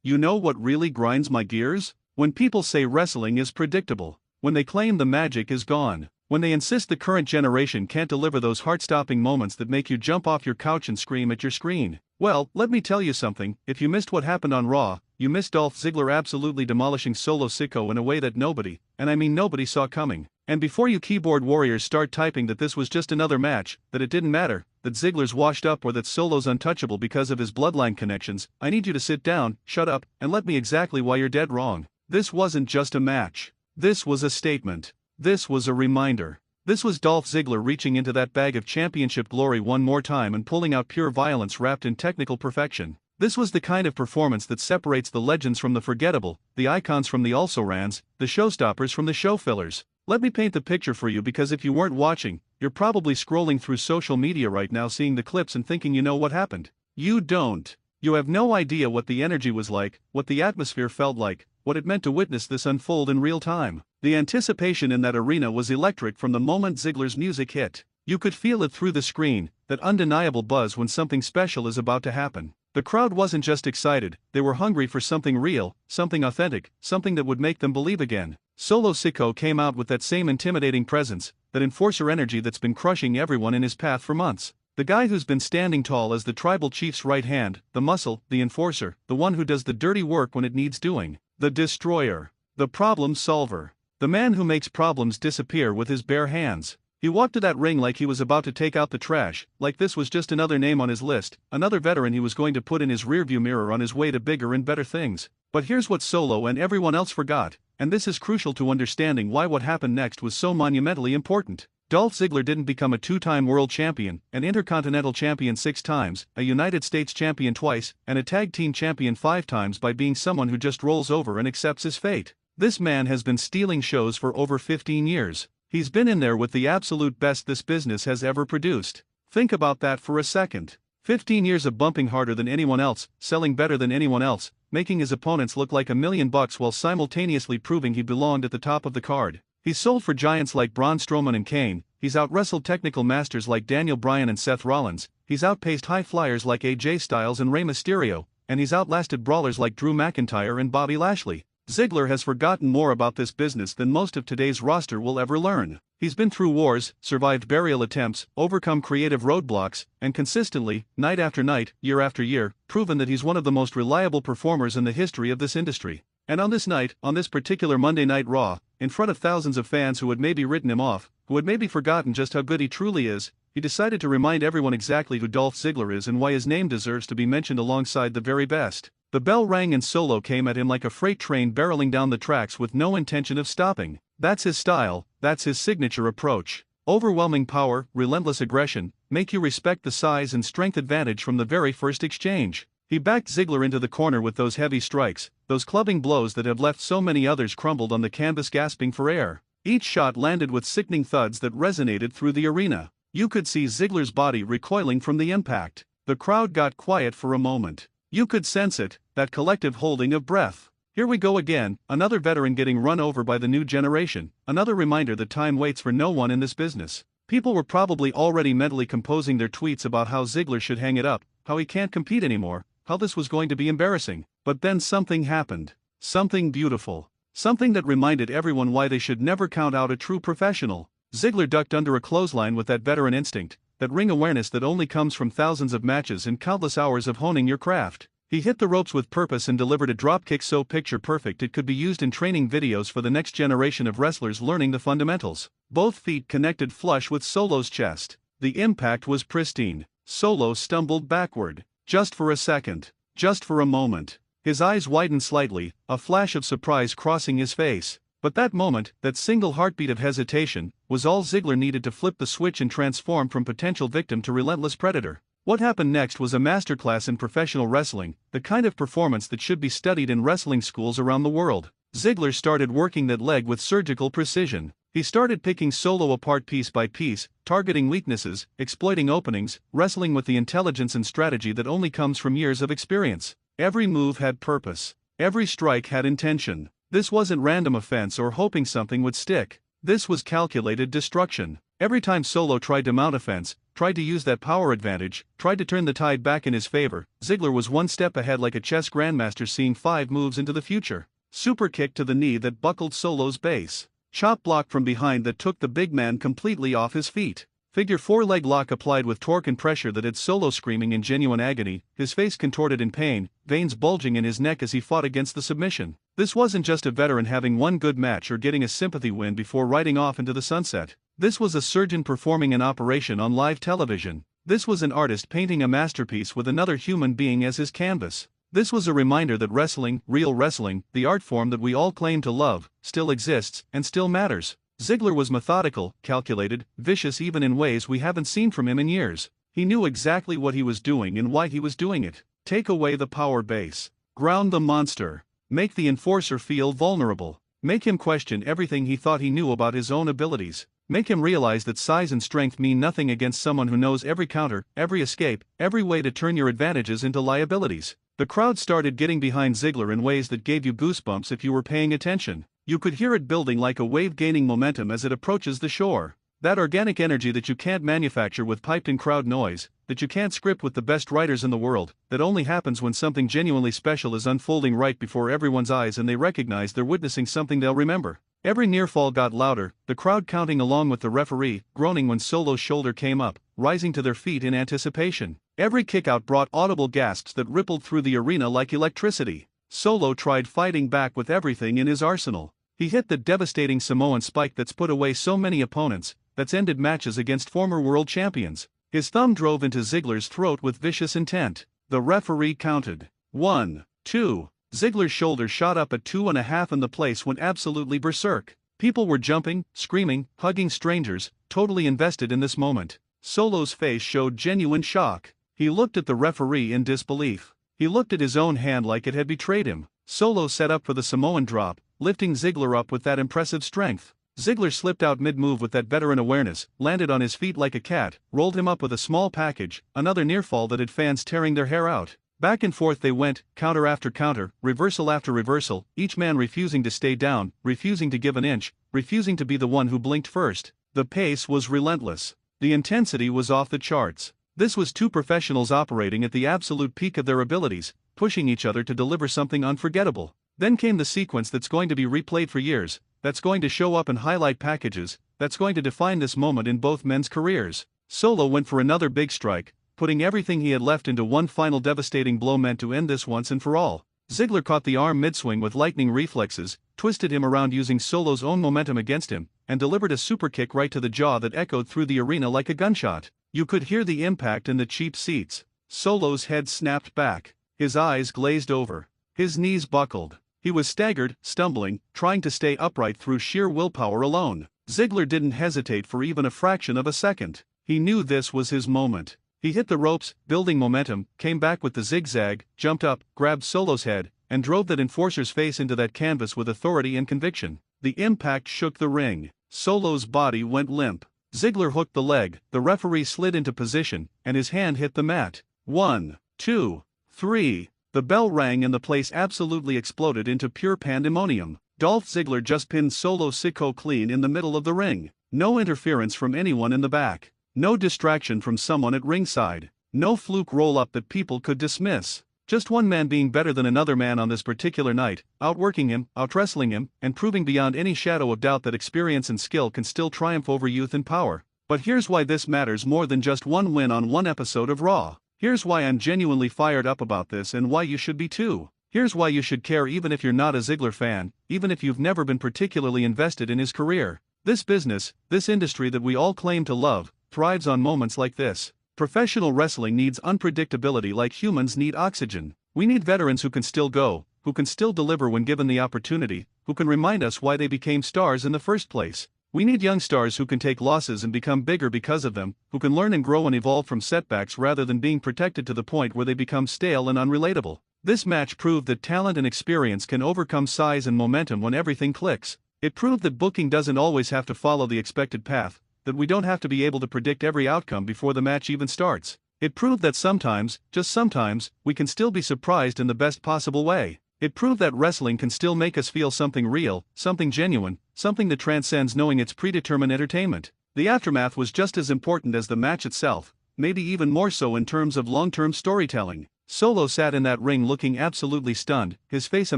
You know what really grinds my gears? When people say wrestling is predictable. When they claim the magic is gone. When they insist the current generation can't deliver those heart-stopping moments that make you jump off your couch and scream at your screen. Well, let me tell you something, if you missed what happened on Raw, you missed Dolph Ziggler absolutely demolishing Solo Sikoa in a way that nobody, and I mean nobody, saw coming. And before you keyboard warriors start typing that this was just another match, that it didn't matter, that Ziggler's washed up or that Solo's untouchable because of his bloodline connections, I need you to sit down, shut up, and let me exactly why you're dead wrong. This wasn't just a match. This was a statement. This was a reminder. This was Dolph Ziggler reaching into that bag of championship glory one more time and pulling out pure violence wrapped in technical perfection. This was the kind of performance that separates the legends from the forgettable, the icons from the also-rans, the showstoppers from the show fillers. Let me paint the picture for you, because if you weren't watching, you're probably scrolling through social media right now seeing the clips and thinking you know what happened. You don't. You have no idea what the energy was like, what the atmosphere felt like, what it meant to witness this unfold in real time. The anticipation in that arena was electric from the moment Ziggler's music hit. You could feel it through the screen, that undeniable buzz when something special is about to happen. The crowd wasn't just excited, they were hungry for something real, something authentic, something that would make them believe again. Solo Sikoa came out with that same intimidating presence, that enforcer energy that's been crushing everyone in his path for months. The guy who's been standing tall as the tribal chief's right hand, the muscle, the enforcer, the one who does the dirty work when it needs doing. The destroyer. The problem solver. The man who makes problems disappear with his bare hands. He walked to that ring like he was about to take out the trash, like this was just another name on his list, another veteran he was going to put in his rearview mirror on his way to bigger and better things. But here's what Solo and everyone else forgot, and this is crucial to understanding why what happened next was so monumentally important. Dolph Ziggler didn't become a two-time world champion, an intercontinental champion 6 times, a United States champion twice, and a tag team champion 5 times by being someone who just rolls over and accepts his fate. This man has been stealing shows for over 15 years. He's been in there with the absolute best this business has ever produced. Think about that for a second. 15 years of bumping harder than anyone else, selling better than anyone else, making his opponents look like $1 million while simultaneously proving he belonged at the top of the card. He's sold for giants like Braun Strowman and Kane, he's out-wrestled technical masters like Daniel Bryan and Seth Rollins, he's outpaced high flyers like AJ Styles and Rey Mysterio, and he's outlasted brawlers like Drew McIntyre and Bobby Lashley. Ziggler has forgotten more about this business than most of today's roster will ever learn. He's been through wars, survived burial attempts, overcome creative roadblocks, and consistently, night after night, year after year, proven that he's one of the most reliable performers in the history of this industry. And on this night, on this particular Monday Night Raw, in front of thousands of fans who had maybe written him off, who had maybe forgotten just how good he truly is, he decided to remind everyone exactly who Dolph Ziggler is and why his name deserves to be mentioned alongside the very best. The bell rang and Solo came at him like a freight train barreling down the tracks with no intention of stopping. That's his style, that's his signature approach. Overwhelming power, relentless aggression, make you respect the size and strength advantage from the very first exchange. He backed Ziggler into the corner with those heavy strikes, those clubbing blows that have left so many others crumbled on the canvas gasping for air. Each shot landed with sickening thuds that resonated through the arena. You could see Ziggler's body recoiling from the impact. The crowd got quiet for a moment. You could sense it, that collective holding of breath. Here we go again, another veteran getting run over by the new generation, another reminder that time waits for no one in this business. People were probably already mentally composing their tweets about how Ziggler should hang it up, how he can't compete anymore, how this was going to be embarrassing. But then something happened. Something beautiful. Something that reminded everyone why they should never count out a true professional. Ziggler ducked under a clothesline with that veteran instinct, that ring awareness that only comes from thousands of matches and countless hours of honing your craft. He hit the ropes with purpose and delivered a dropkick so picture perfect it could be used in training videos for the next generation of wrestlers learning the fundamentals. Both feet connected flush with Solo's chest. The impact was pristine. Solo stumbled backward. Just for a second. Just for a moment. His eyes widened slightly, a flash of surprise crossing his face. But that moment, that single heartbeat of hesitation, was all Ziggler needed to flip the switch and transform from potential victim to relentless predator. What happened next was a masterclass in professional wrestling, the kind of performance that should be studied in wrestling schools around the world. Ziggler started working that leg with surgical precision. He started picking Solo apart piece by piece, targeting weaknesses, exploiting openings, wrestling with the intelligence and strategy that only comes from years of experience. Every move had purpose. Every strike had intention. This wasn't random offense or hoping something would stick. This was calculated destruction. Every time Solo tried to mount offense, tried to use that power advantage, tried to turn the tide back in his favor. Ziggler was one step ahead like a chess grandmaster seeing 5 moves into the future. Super kick to the knee that buckled Solo's base. Chop block from behind that took the big man completely off his feet. Figure 4 leg lock applied with torque and pressure that had Solo screaming in genuine agony, his face contorted in pain, veins bulging in his neck as he fought against the submission. This wasn't just a veteran having one good match or getting a sympathy win before riding off into the sunset. This was a surgeon performing an operation on live television. This was an artist painting a masterpiece with another human being as his canvas. This was a reminder that wrestling, real wrestling, the art form that we all claim to love, still exists and still matters. Ziggler was methodical, calculated, vicious even in ways we haven't seen from him in years. He knew exactly what he was doing and why he was doing it. Take away the power base. Ground the monster. Make the enforcer feel vulnerable. Make him question everything he thought he knew about his own abilities. Make him realize that size and strength mean nothing against someone who knows every counter, every escape, every way to turn your advantages into liabilities. The crowd started getting behind Ziggler in ways that gave you goosebumps if you were paying attention. You could hear it building like a wave gaining momentum as it approaches the shore. That organic energy that you can't manufacture with piped-in crowd noise, that you can't script with the best writers in the world, that only happens when something genuinely special is unfolding right before everyone's eyes and they recognize they're witnessing something they'll remember. Every near fall got louder, the crowd counting along with the referee, groaning when Solo's shoulder came up, rising to their feet in anticipation. Every kickout brought audible gasps that rippled through the arena like electricity. Solo tried fighting back with everything in his arsenal. He hit the devastating Samoan spike that's put away so many opponents, that's ended matches against former world champions. His thumb drove into Ziggler's throat with vicious intent. The referee counted. 1, 2. Ziggler's shoulder shot up at 2.5 and the place went absolutely berserk. People were jumping, screaming, hugging strangers, totally invested in this moment. Solo's face showed genuine shock. He looked at the referee in disbelief. He looked at his own hand like it had betrayed him. Solo set up for the Samoan drop, lifting Ziggler up with that impressive strength. Ziggler slipped out mid-move with that veteran awareness, landed on his feet like a cat, rolled him up with a small package, another near-fall that had fans tearing their hair out. Back and forth they went, counter after counter, reversal after reversal, each man refusing to stay down, refusing to give an inch, refusing to be the one who blinked first. The pace was relentless. The intensity was off the charts. This was 2 professionals operating at the absolute peak of their abilities, pushing each other to deliver something unforgettable. Then came the sequence that's going to be replayed for years, that's going to show up in highlight packages, that's going to define this moment in both men's careers. Solo went for another big strike, putting everything he had left into one final devastating blow meant to end this once and for all. Ziggler caught the arm mid-swing with lightning reflexes, twisted him around using Solo's own momentum against him, and delivered a super kick right to the jaw that echoed through the arena like a gunshot. You could hear the impact in the cheap seats. Solo's head snapped back. His eyes glazed over. His knees buckled. He was staggered, stumbling, trying to stay upright through sheer willpower alone. Ziggler didn't hesitate for even a fraction of a second. He knew this was his moment. He hit the ropes, building momentum, came back with the zigzag, jumped up, grabbed Solo's head, and drove that enforcer's face into that canvas with authority and conviction. The impact shook the ring. Solo's body went limp. Ziggler hooked the leg, the referee slid into position, and his hand hit the mat. 1, 2, 3. The bell rang and the place absolutely exploded into pure pandemonium. Dolph Ziggler just pinned Solo Sikoa clean in the middle of the ring. No interference from anyone in the back. No distraction from someone at ringside. No fluke roll-up that people could dismiss. Just one man being better than another man on this particular night, outworking him, outwrestling him, and proving beyond any shadow of doubt that experience and skill can still triumph over youth and power. But here's why this matters more than just one win on one episode of Raw. Here's why I'm genuinely fired up about this and why you should be too. Here's why you should care even if you're not a Ziggler fan, even if you've never been particularly invested in his career. This business, this industry that we all claim to love, thrives on moments like this. Professional wrestling needs unpredictability like humans need oxygen. We need veterans who can still go, who can still deliver when given the opportunity, who can remind us why they became stars in the first place. We need young stars who can take losses and become bigger because of them, who can learn and grow and evolve from setbacks rather than being protected to the point where they become stale and unrelatable. This match proved that talent and experience can overcome size and momentum when everything clicks. It proved that booking doesn't always have to follow the expected path, that we don't have to be able to predict every outcome before the match even starts. It proved that sometimes, just sometimes, we can still be surprised in the best possible way. It proved that wrestling can still make us feel something real, something genuine, something that transcends knowing it's predetermined entertainment. The aftermath was just as important as the match itself, maybe even more so in terms of long-term storytelling. Solo sat in that ring looking absolutely stunned, his face a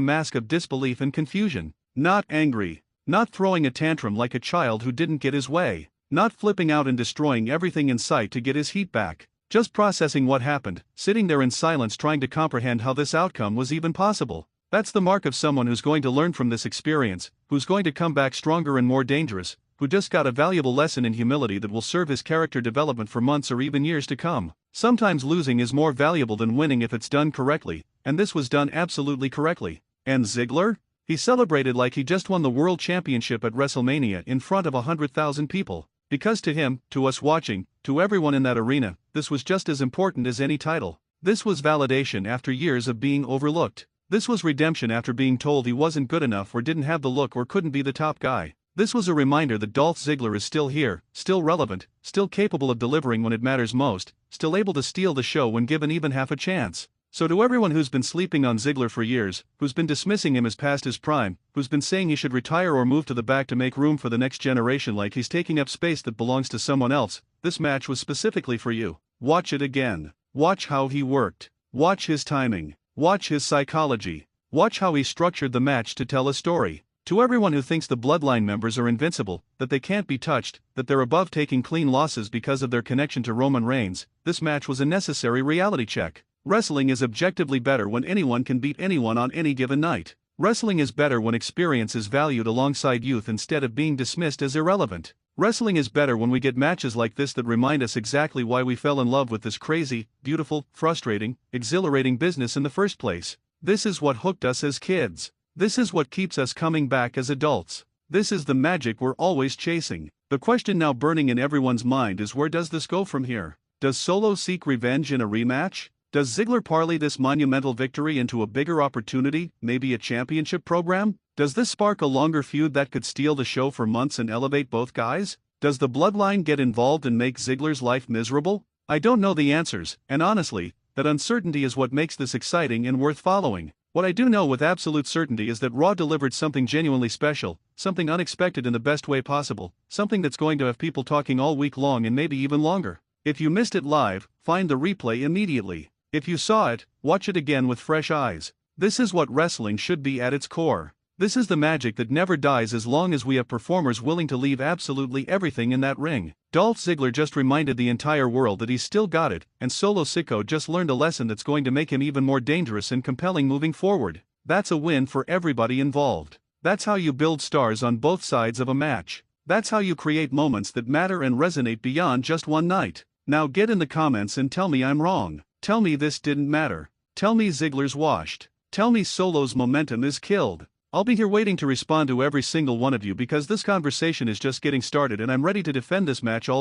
mask of disbelief and confusion. Not angry. Not throwing a tantrum like a child who didn't get his way. Not flipping out and destroying everything in sight to get his heat back. Just processing what happened, sitting there in silence trying to comprehend how this outcome was even possible. That's the mark of someone who's going to learn from this experience, who's going to come back stronger and more dangerous, who just got a valuable lesson in humility that will serve his character development for months or even years to come. Sometimes losing is more valuable than winning if it's done correctly, and this was done absolutely correctly. And Ziggler? He celebrated like he just won the World Championship at WrestleMania in front of 100,000 people. Because to him, to us watching, to everyone in that arena, this was just as important as any title. This was validation after years of being overlooked. This was redemption after being told he wasn't good enough or didn't have the look or couldn't be the top guy. This was a reminder that Dolph Ziggler is still here, still relevant, still capable of delivering when it matters most, still able to steal the show when given even half a chance. So to everyone who's been sleeping on Ziggler for years, who's been dismissing him as past his prime, who's been saying he should retire or move to the back to make room for the next generation like he's taking up space that belongs to someone else, this match was specifically for you. Watch it again. Watch how he worked. Watch his timing. Watch his psychology. Watch how he structured the match to tell a story. To everyone who thinks the Bloodline members are invincible, that they can't be touched, that they're above taking clean losses because of their connection to Roman Reigns, this match was a necessary reality check. Wrestling is objectively better when anyone can beat anyone on any given night. Wrestling is better when experience is valued alongside youth instead of being dismissed as irrelevant. Wrestling is better when we get matches like this that remind us exactly why we fell in love with this crazy, beautiful, frustrating, exhilarating business in the first place. This is what hooked us as kids. This is what keeps us coming back as adults. This is the magic we're always chasing. The question now burning in everyone's mind is, where does this go from here? Does Solo seek revenge in a rematch? Does Ziggler parlay this monumental victory into a bigger opportunity, maybe a championship program? Does this spark a longer feud that could steal the show for months and elevate both guys? Does the Bloodline get involved and make Ziggler's life miserable? I don't know the answers, and honestly, that uncertainty is what makes this exciting and worth following. What I do know with absolute certainty is that Raw delivered something genuinely special, something unexpected in the best way possible, something that's going to have people talking all week long and maybe even longer. If you missed it live, find the replay immediately. If you saw it, watch it again with fresh eyes. This is what wrestling should be at its core. This is the magic that never dies as long as we have performers willing to leave absolutely everything in that ring. Dolph Ziggler just reminded the entire world that he's still got it, and Solo Sikoa just learned a lesson that's going to make him even more dangerous and compelling moving forward. That's a win for everybody involved. That's how you build stars on both sides of a match. That's how you create moments that matter and resonate beyond just one night. Now get in the comments and tell me I'm wrong. Tell me this didn't matter. Tell me Ziggler's washed. Tell me Solo's momentum is killed. I'll be here waiting to respond to every single one of you because this conversation is just getting started and I'm ready to defend this match all